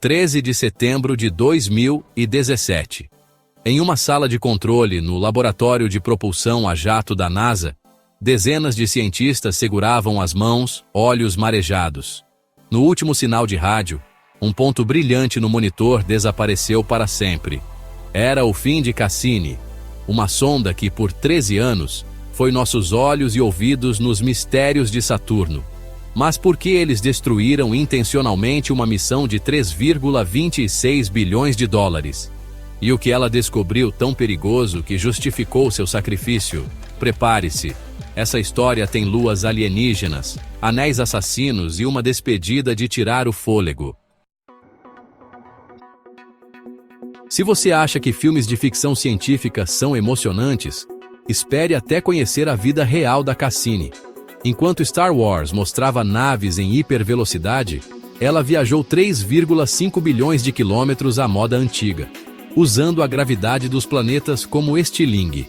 13 de setembro de 2017. Em uma sala de controle no laboratório de propulsão a jato da NASA, dezenas de cientistas seguravam as mãos, olhos marejados. No último sinal de rádio, um ponto brilhante no monitor desapareceu para sempre. Era o fim de Cassini, uma sonda que, por 13 anos, foi nossos olhos e ouvidos nos mistérios de Saturno. Mas por que eles destruíram intencionalmente uma missão de 3,26 bilhões de dólares? E o que ela descobriu tão perigoso que justificou seu sacrifício? Prepare-se. Essa história tem luas alienígenas, anéis assassinos e uma despedida de tirar o fôlego. Se você acha que filmes de ficção científica são emocionantes, espere até conhecer a vida real da Cassini. Enquanto Star Wars mostrava naves em hipervelocidade, ela viajou 3,5 bilhões de quilômetros à moda antiga, usando a gravidade dos planetas como estilingue.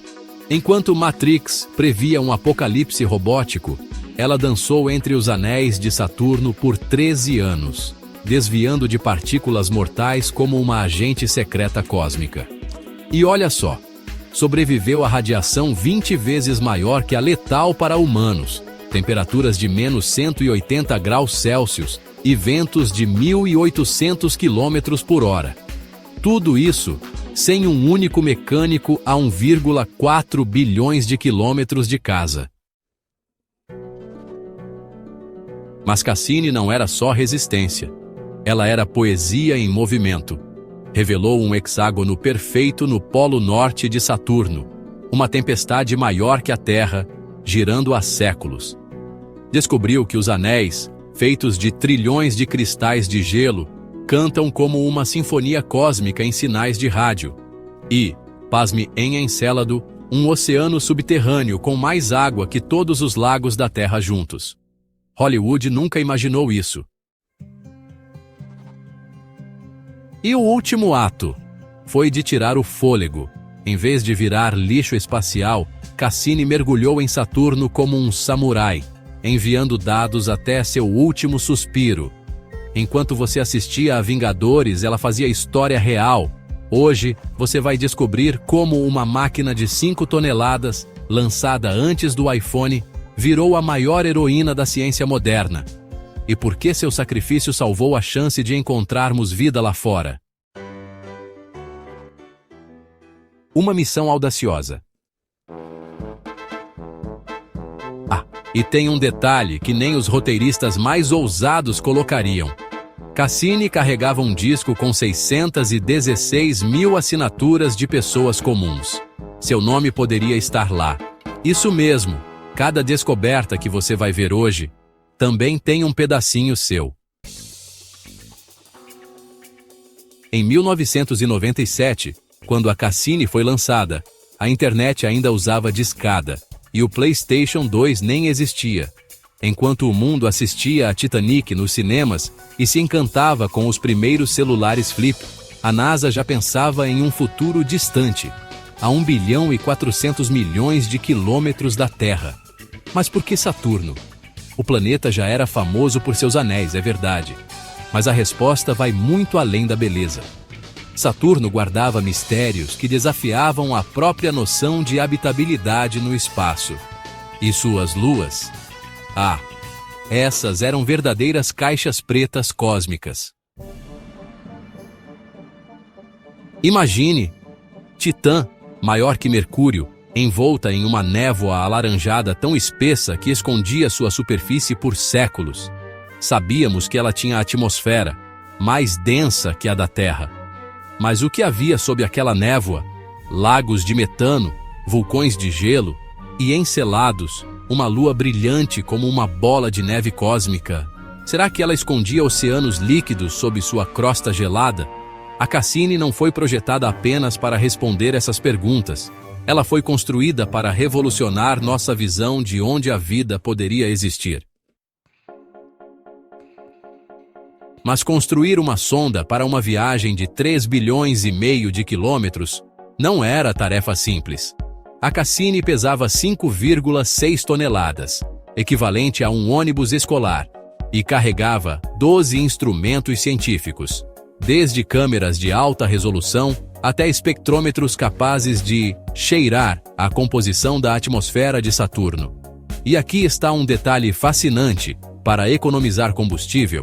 Enquanto Matrix previa um apocalipse robótico, ela dançou entre os anéis de Saturno por 13 anos, desviando de partículas mortais como uma agente secreta cósmica. E olha só, sobreviveu à radiação 20 vezes maior que a letal para humanos, temperaturas de menos 180 graus Celsius e ventos de 1.800 km por hora. Tudo isso sem um único mecânico a 1,4 bilhões de quilômetros de casa. Mas Cassini não era só resistência. Ela era poesia em movimento. Revelou um hexágono perfeito no polo norte de Saturno, uma tempestade maior que a Terra, girando há séculos. Descobriu que os anéis, feitos de trilhões de cristais de gelo, cantam como uma sinfonia cósmica em sinais de rádio. E, pasme em Encélado, um oceano subterrâneo com mais água que todos os lagos da Terra juntos. Hollywood nunca imaginou isso. E o último ato foi de tirar o fôlego. Em vez de virar lixo espacial, Cassini mergulhou em Saturno como um samurai, enviando dados até seu último suspiro. Enquanto você assistia a Vingadores, ela fazia história real. Hoje, você vai descobrir como uma máquina de 5 toneladas, lançada antes do iPhone, virou a maior heroína da ciência moderna. E por que seu sacrifício salvou a chance de encontrarmos vida lá fora? Uma missão audaciosa. E tem um detalhe que nem os roteiristas mais ousados colocariam. Cassini carregava um disco com 616 mil assinaturas de pessoas comuns. Seu nome poderia estar lá. Isso mesmo, cada descoberta que você vai ver hoje também tem um pedacinho seu. Em 1997, quando a Cassini foi lançada, a internet ainda usava discada. E o PlayStation 2 nem existia. Enquanto o mundo assistia a Titanic nos cinemas e se encantava com os primeiros celulares flip, a NASA já pensava em um futuro distante, a 1 bilhão e 400 milhões de quilômetros da Terra. Mas por que Saturno? O planeta já era famoso por seus anéis, é verdade. Mas a resposta vai muito além da beleza. Saturno guardava mistérios que desafiavam a própria noção de habitabilidade no espaço. E suas luas? Essas eram verdadeiras caixas pretas cósmicas. Imagine Titã, maior que Mercúrio, envolta em uma névoa alaranjada tão espessa que escondia sua superfície por séculos. Sabíamos que ela tinha atmosfera, mais densa que a da Terra. Mas o que havia sob aquela névoa? Lagos de metano, vulcões de gelo e Encelados, uma lua brilhante como uma bola de neve cósmica. Será que ela escondia oceanos líquidos sob sua crosta gelada? A Cassini não foi projetada apenas para responder essas perguntas. Ela foi construída para revolucionar nossa visão de onde a vida poderia existir. Mas construir uma sonda para uma viagem de 3,5 bilhões de quilômetros não era tarefa simples. A Cassini pesava 5,6 toneladas, equivalente a um ônibus escolar, e carregava 12 instrumentos científicos. desde câmeras de alta resolução até espectrômetros capazes de cheirar a composição da atmosfera de Saturno. E aqui está um detalhe fascinante para economizar combustível.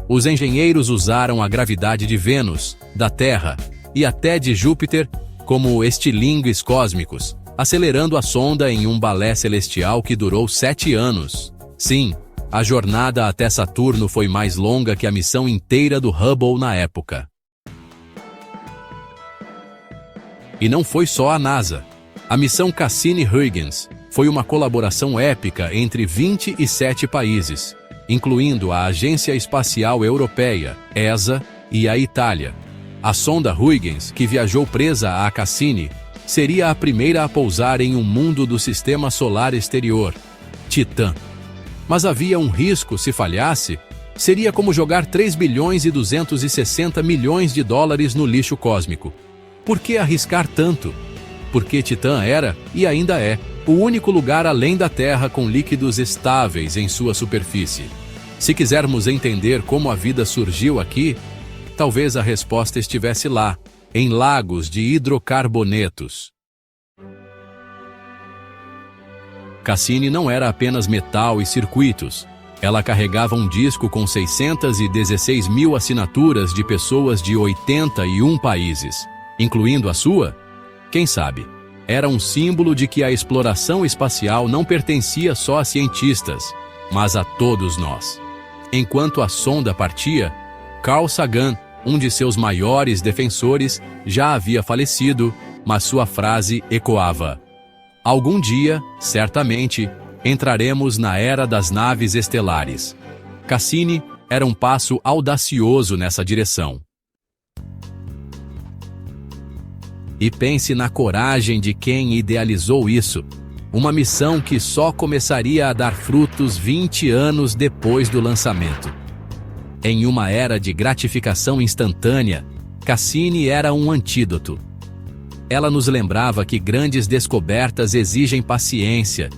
Os engenheiros usaram a gravidade de Vênus, da Terra e até de Júpiter como estilingues cósmicos, acelerando a sonda em um balé celestial que durou 7 anos. Sim, a jornada até Saturno foi mais longa que a missão inteira do Hubble na época. E não foi só a NASA. A missão Cassini-Huygens foi uma colaboração épica entre 27 países, incluindo a Agência Espacial Europeia, ESA, e a Itália. A sonda Huygens, que viajou presa à Cassini, seria a primeira a pousar em um mundo do Sistema Solar Exterior, Titã. Mas havia um risco se falhasse. Seria como jogar 3 bilhões e 260 milhões de dólares no lixo cósmico. Por que arriscar tanto? Porque Titã era, e ainda é, o único lugar além da Terra com líquidos estáveis em sua superfície. Se quisermos entender como a vida surgiu aqui, talvez a resposta estivesse lá, em lagos de hidrocarbonetos. Cassini não era apenas metal e circuitos. Ela carregava um disco com 616 mil assinaturas de pessoas de 81 países, incluindo a sua. Quem sabe? Era um símbolo de que a exploração espacial não pertencia só a cientistas, mas a todos nós. Enquanto a sonda partia, Carl Sagan, um de seus maiores defensores, já havia falecido, mas sua frase ecoava: "Algum dia, certamente, entraremos na era das naves estelares." Cassini era um passo audacioso nessa direção. E pense na coragem de quem idealizou isso. Uma missão que só começaria a dar frutos 20 anos depois do lançamento. Em uma era de gratificação instantânea, Cassini era um antídoto. Ela nos lembrava que grandes descobertas exigem paciência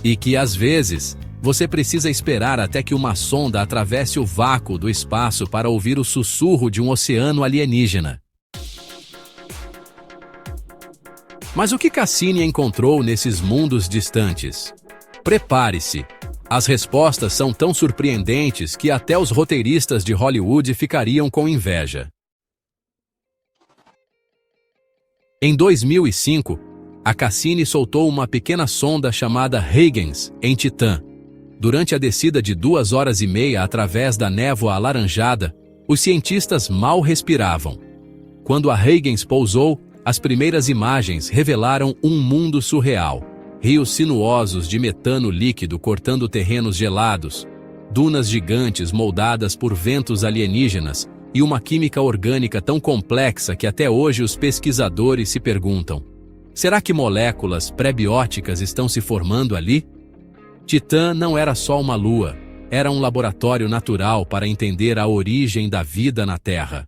e que, às vezes, você precisa esperar até que uma sonda atravesse o vácuo do espaço para ouvir o sussurro de um oceano alienígena. Mas o que Cassini encontrou nesses mundos distantes? Prepare-se! As respostas são tão surpreendentes que até os roteiristas de Hollywood ficariam com inveja. Em 2005, a Cassini soltou uma pequena sonda chamada Huygens em Titã. Durante a descida de 2 horas e meia através da névoa alaranjada, os cientistas mal respiravam. Quando a Huygens pousou, as primeiras imagens revelaram um mundo surreal. Rios sinuosos de metano líquido cortando terrenos gelados, dunas gigantes moldadas por ventos alienígenas e uma química orgânica tão complexa que até hoje os pesquisadores se perguntam: será que moléculas pré-bióticas estão se formando ali? Titã não era só uma lua, era um laboratório natural para entender a origem da vida na Terra.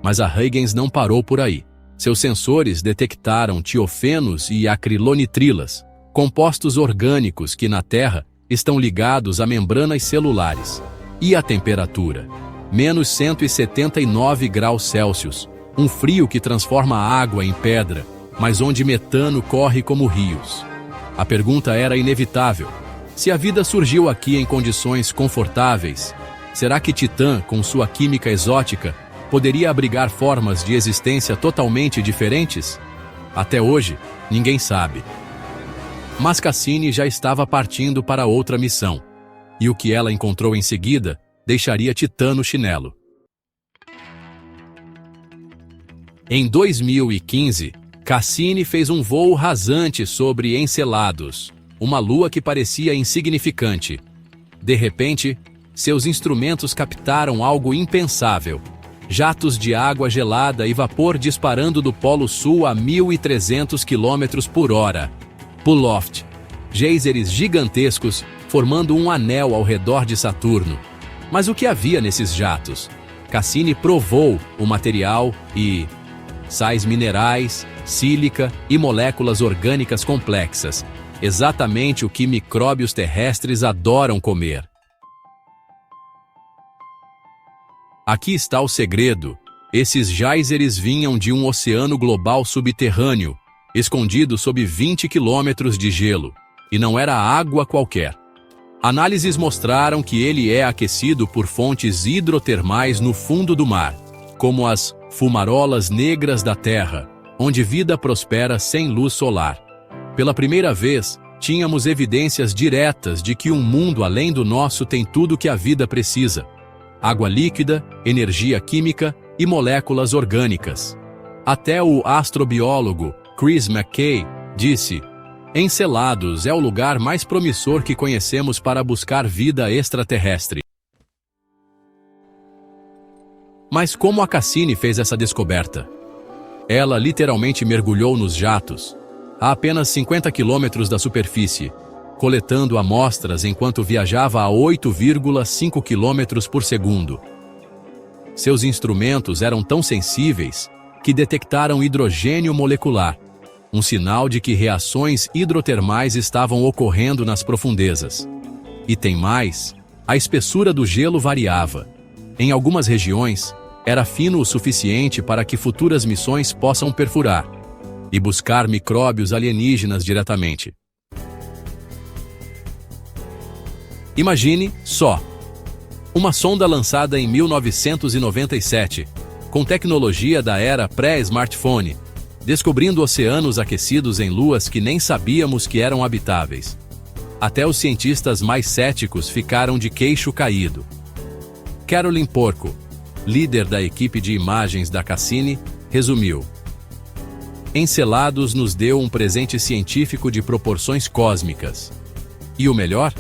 Mas a Huygens não parou por aí. Seus sensores detectaram tiofenos e acrilonitrilas, compostos orgânicos que na Terra estão ligados a membranas celulares. E a temperatura? Menos 179 graus Celsius, um frio que transforma a água em pedra, mas onde metano corre como rios. A pergunta era inevitável. Se a vida surgiu aqui em condições confortáveis, será que Titã, com sua química exótica, poderia abrigar formas de existência totalmente diferentes? Até hoje, ninguém sabe. Mas Cassini já estava partindo para outra missão, e o que ela encontrou em seguida deixaria Titã no chinelo. Em 2015, Cassini fez um voo rasante sobre Encelados, uma lua que parecia insignificante. De repente, seus instrumentos captaram algo impensável: jatos de água gelada e vapor disparando do Polo Sul a 1.300 km por hora. Pull-off, geysers gigantescos formando um anel ao redor de Saturno. Mas o que havia nesses jatos? Cassini provou o material e sais minerais, sílica e moléculas orgânicas complexas, exatamente o que micróbios terrestres adoram comer. Aqui está o segredo. Esses geysers vinham de um oceano global subterrâneo, escondido sob 20 quilômetros de gelo, e não era água qualquer. Análises mostraram que ele é aquecido por fontes hidrotermais no fundo do mar, como as fumarolas negras da Terra, onde vida prospera sem luz solar. Pela primeira vez, tínhamos evidências diretas de que um mundo além do nosso tem tudo que a vida precisa: água líquida, energia química e moléculas orgânicas. Até o astrobiólogo Chris McKay disse: Encelados é o lugar mais promissor que conhecemos para buscar vida extraterrestre. Mas como a Cassini fez essa descoberta? Ela literalmente mergulhou nos jatos, a apenas 50 quilômetros da superfície, coletando amostras enquanto viajava a 8,5 quilômetros por segundo. Seus instrumentos eram tão sensíveis que detectaram hidrogênio molecular, um sinal de que reações hidrotermais estavam ocorrendo nas profundezas. E tem mais, a espessura do gelo variava. Em algumas regiões, era fino o suficiente para que futuras missões possam perfurar e buscar micróbios alienígenas diretamente. Imagine só, uma sonda lançada em 1997, com tecnologia da era pré-smartphone, descobrindo oceanos aquecidos em luas que nem sabíamos que eram habitáveis. Até os cientistas mais céticos ficaram de queixo caído. Caroline Porco, líder da equipe de imagens da Cassini, resumiu: Encelados nos deu um presente científico de proporções cósmicas. E o melhor?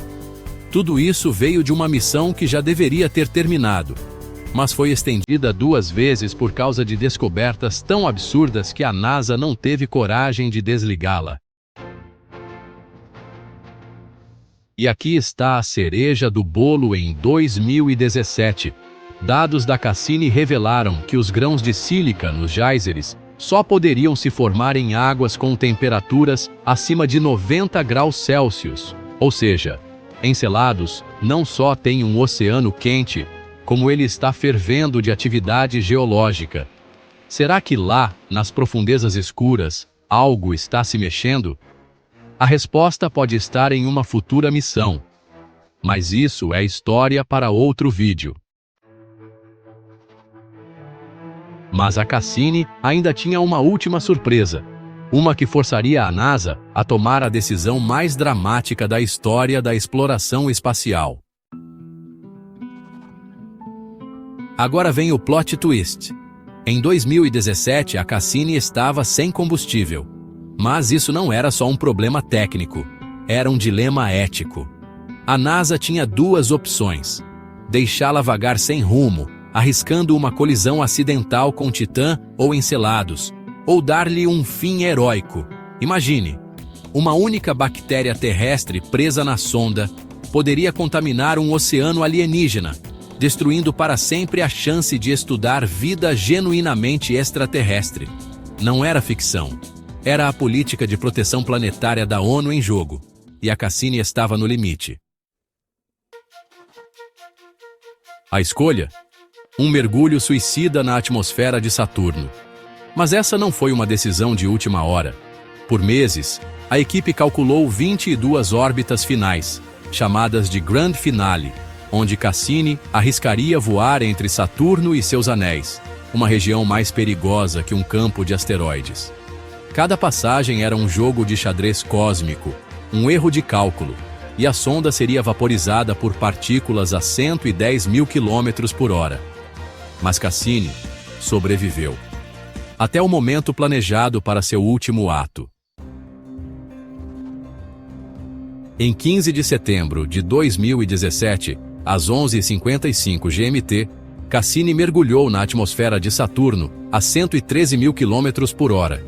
Tudo isso veio de uma missão que já deveria ter terminado, mas foi estendida 2 vezes por causa de descobertas tão absurdas que a NASA não teve coragem de desligá-la. E aqui está a cereja do bolo. Em 2017, dados da Cassini revelaram que os grãos de sílica nos geysers só poderiam se formar em águas com temperaturas acima de 90 graus Celsius, ou seja, Encelados não só tem um oceano quente, como ele está fervendo de atividade geológica. Será que lá, nas profundezas escuras, algo está se mexendo? A resposta pode estar em uma futura missão. Mas isso é história para outro vídeo. Mas a Cassini ainda tinha uma última surpresa. Uma que forçaria a NASA a tomar a decisão mais dramática da história da exploração espacial. Agora vem o plot twist. Em 2017, a Cassini estava sem combustível. Mas isso não era só um problema técnico, era um dilema ético. A NASA tinha 2 opções: deixá-la vagar sem rumo, arriscando uma colisão acidental com Titã ou Encelados, ou dar-lhe um fim heróico. Imagine, uma única bactéria terrestre presa na sonda poderia contaminar um oceano alienígena, destruindo para sempre a chance de estudar vida genuinamente extraterrestre. Não era ficção. Era a política de proteção planetária da ONU em jogo, e a Cassini estava no limite. A escolha? Um mergulho suicida na atmosfera de Saturno. Mas essa não foi uma decisão de última hora. Por meses, a equipe calculou 22 órbitas finais, chamadas de Grand Finale, onde Cassini arriscaria voar entre Saturno e seus anéis, uma região mais perigosa que um campo de asteroides. Cada passagem era um jogo de xadrez cósmico, um erro de cálculo, e a sonda seria vaporizada por partículas a 110 mil quilômetros por hora. Mas Cassini sobreviveu. Até o momento planejado para seu último ato. Em 15 de setembro de 2017, às 11h55 GMT, Cassini mergulhou na atmosfera de Saturno a 113 mil quilômetros por hora.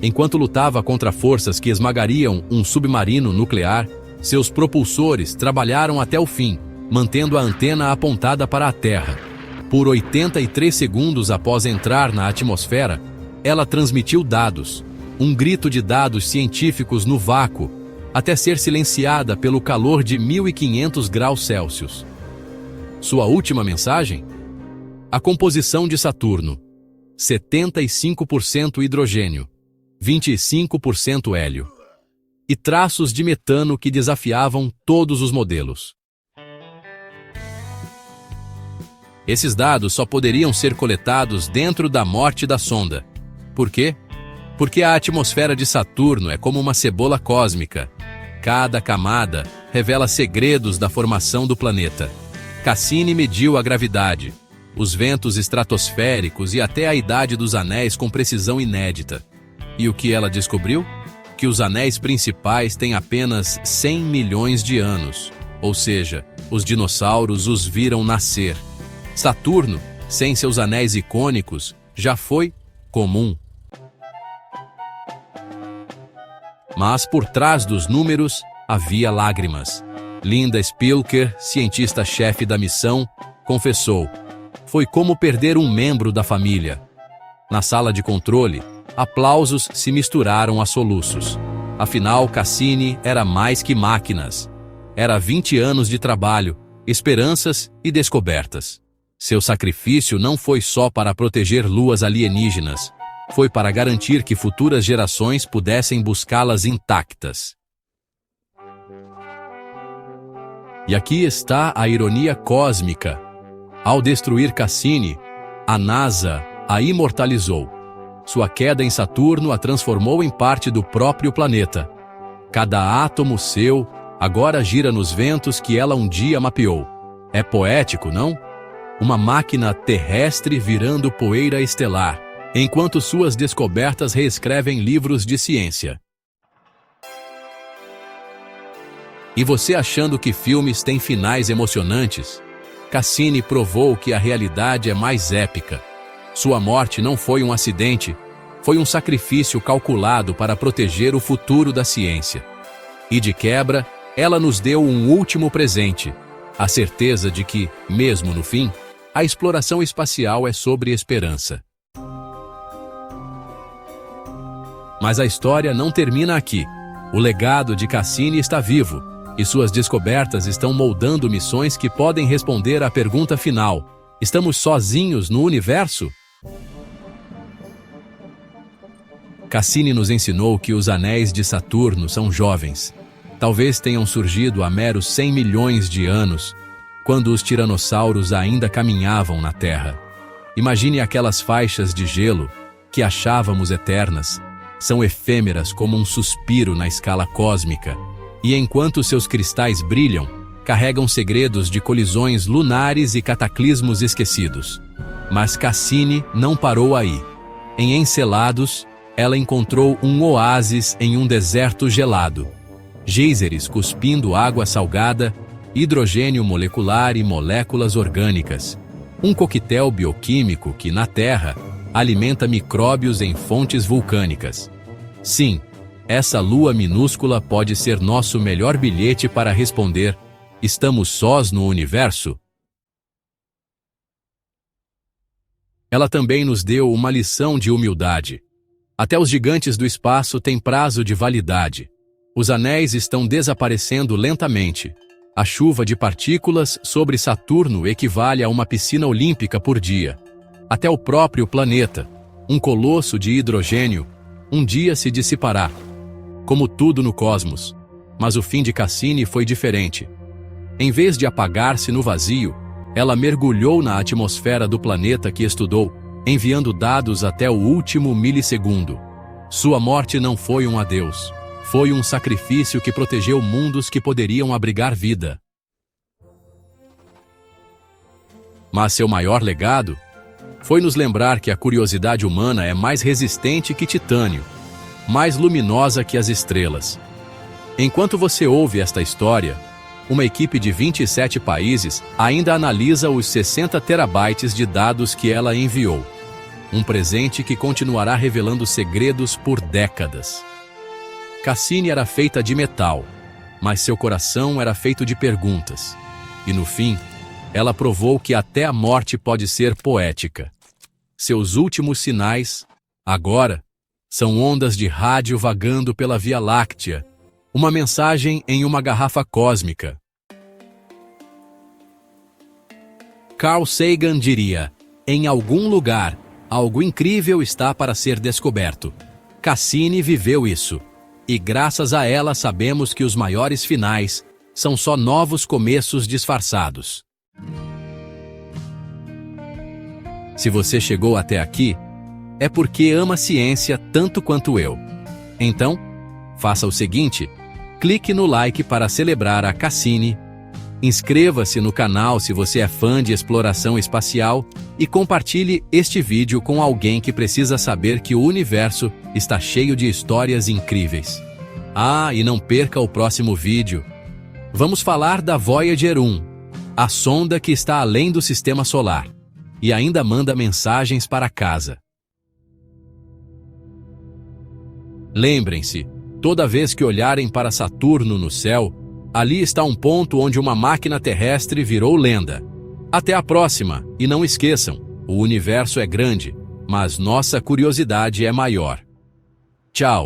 Enquanto lutava contra forças que esmagariam um submarino nuclear, seus propulsores trabalharam até o fim, mantendo a antena apontada para a Terra. Por 83 segundos após entrar na atmosfera, ela transmitiu dados, um grito de dados científicos no vácuo, até ser silenciada pelo calor de 1500 graus Celsius. Sua última mensagem? A composição de Saturno: 75% hidrogênio, 25% hélio. E traços de metano que desafiavam todos os modelos. Esses dados só poderiam ser coletados dentro da morte da sonda. Por quê? Porque a atmosfera de Saturno é como uma cebola cósmica. Cada camada revela segredos da formação do planeta. Cassini mediu a gravidade, os ventos estratosféricos e até a idade dos anéis com precisão inédita. E o que ela descobriu? Que os anéis principais têm apenas 100 milhões de anos, ou seja, os dinossauros os viram nascer. Saturno, sem seus anéis icônicos, já foi comum. Mas por trás dos números havia lágrimas. Linda Spilker, cientista-chefe da missão, confessou: foi como perder um membro da família. Na sala de controle, aplausos se misturaram a soluços. Afinal, Cassini era mais que máquinas. Era 20 anos de trabalho, esperanças e descobertas. Seu sacrifício não foi só para proteger luas alienígenas, foi para garantir que futuras gerações pudessem buscá-las intactas. E aqui está a ironia cósmica. Ao destruir Cassini, a NASA a imortalizou. Sua queda em Saturno a transformou em parte do próprio planeta. Cada átomo seu agora gira nos ventos que ela um dia mapeou. É poético, não? Uma máquina terrestre virando poeira estelar, enquanto suas descobertas reescrevem livros de ciência. E você achando que filmes têm finais emocionantes? Cassini provou que a realidade é mais épica. Sua morte não foi um acidente, foi um sacrifício calculado para proteger o futuro da ciência. E de quebra, ela nos deu um último presente, a certeza de que, mesmo no fim, a exploração espacial é sobre esperança. Mas a história não termina aqui. O legado de Cassini está vivo, e suas descobertas estão moldando missões que podem responder à pergunta final: estamos sozinhos no universo? Cassini nos ensinou que os anéis de Saturno são jovens. Talvez tenham surgido há meros 100 milhões de anos, quando os tiranossauros ainda caminhavam na Terra. Imagine aquelas faixas de gelo que achávamos eternas. São efêmeras como um suspiro na escala cósmica, e enquanto seus cristais brilham, carregam segredos de colisões lunares e cataclismos esquecidos. Mas Cassini não parou aí. Em Encelados, ela encontrou um oásis em um deserto gelado. Geysers cuspindo água salgada, hidrogênio molecular e moléculas orgânicas. Um coquetel bioquímico que, na Terra, alimenta micróbios em fontes vulcânicas. Sim, essa lua minúscula pode ser nosso melhor bilhete para responder: estamos sós no universo? Ela também nos deu uma lição de humildade. Até os gigantes do espaço têm prazo de validade. Os anéis estão desaparecendo lentamente. A chuva de partículas sobre Saturno equivale a uma piscina olímpica por dia. Até o próprio planeta, um colosso de hidrogênio, um dia se dissipará. Como tudo no cosmos. Mas o fim de Cassini foi diferente. Em vez de apagar-se no vazio, ela mergulhou na atmosfera do planeta que estudou, enviando dados até o último milissegundo. Sua morte não foi um adeus. Foi um sacrifício que protegeu mundos que poderiam abrigar vida. Mas seu maior legado foi nos lembrar que a curiosidade humana é mais resistente que titânio, mais luminosa que as estrelas. Enquanto você ouve esta história, uma equipe de 27 países ainda analisa os 60 terabytes de dados que ela enviou. Um presente que continuará revelando segredos por décadas. Cassini era feita de metal, mas seu coração era feito de perguntas. E no fim, ela provou que até a morte pode ser poética. Seus últimos sinais, agora, são ondas de rádio vagando pela Via Láctea, uma mensagem em uma garrafa cósmica. Carl Sagan diria: Em algum lugar, algo incrível está para ser descoberto. Cassini viveu isso. E graças a ela sabemos que os maiores finais são só novos começos disfarçados. Se você chegou até aqui, é porque ama ciência tanto quanto eu. Então, faça o seguinte: clique no like para celebrar a Cassini, inscreva-se no canal se você é fã de exploração espacial e compartilhe este vídeo com alguém que precisa saber que o universo está cheio de histórias incríveis. Ah, e não perca o próximo vídeo. Vamos falar da Voyager 1, a sonda que está além do sistema solar e ainda manda mensagens para casa. Lembrem-se, toda vez que olharem para Saturno no céu, ali está um ponto onde uma máquina terrestre virou lenda. Até a próxima, e não esqueçam, o universo é grande, mas nossa curiosidade é maior. Tchau!